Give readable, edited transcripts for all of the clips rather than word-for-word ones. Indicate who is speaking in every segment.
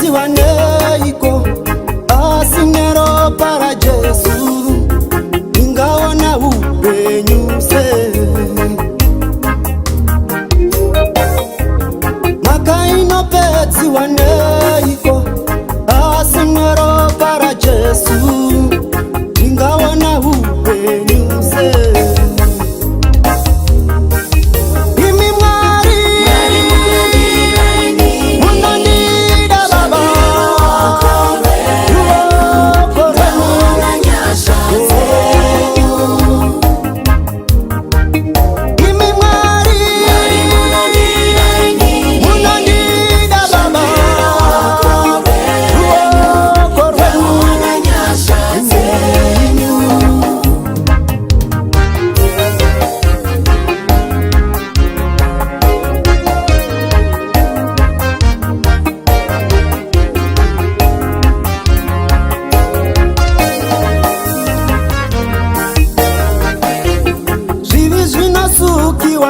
Speaker 1: ziwaneiko asinero para Jesu ingaona upenyu se makaino pezi waneiko asinero para Jesu ingaona upenyu se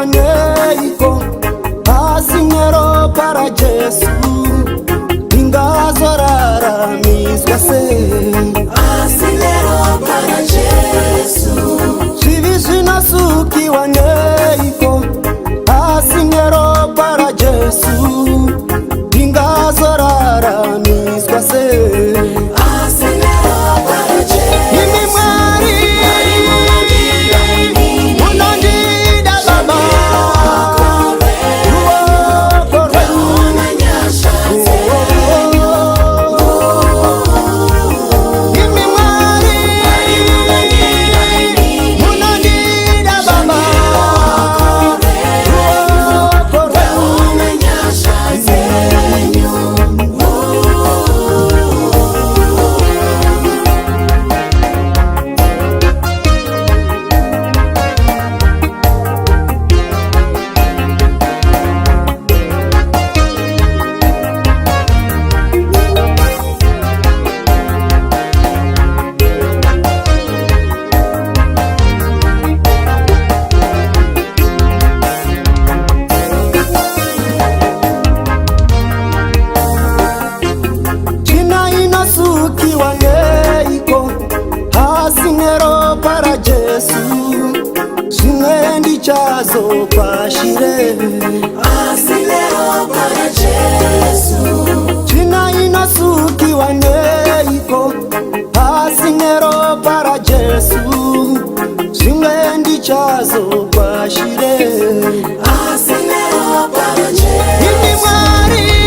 Speaker 1: Neiko asinero para Jesu ingazorara miswase asinero para Jesu chivishina suki waneiko asinero para Jesu ingazorara miswase asinero para Jesu para Jesu chazo pashire asinero para Jesu china inasuki waneiko asinero para Jesu shingendi chazo pashire asinero para Jesu ini mwari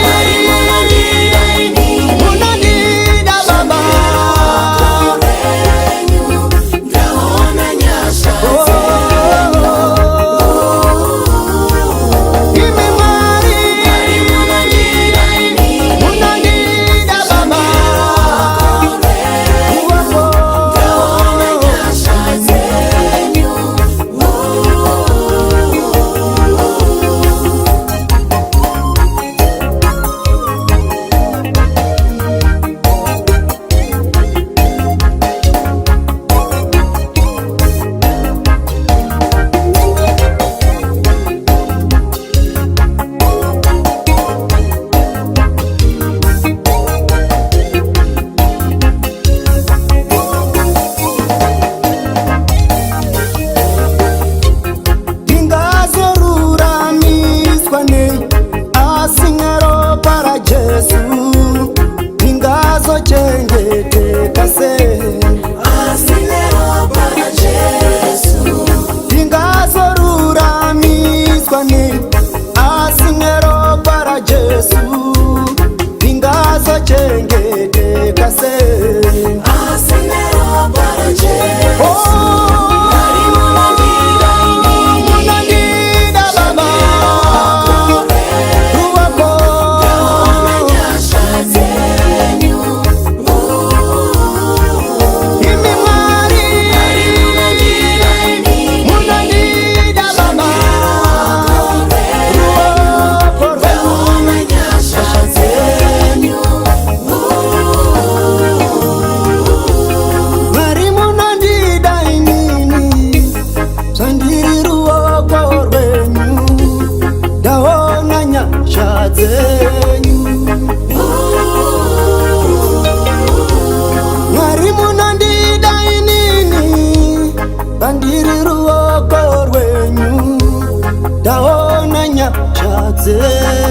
Speaker 1: asinero para Jesu ingazo chengete kase asinero para Jesu ingazo rura miskwani asinero para Jesu ingazo chengete kase asinero para Jesu bandiri ruoko rwenyu ndaona nyasha dzenyu.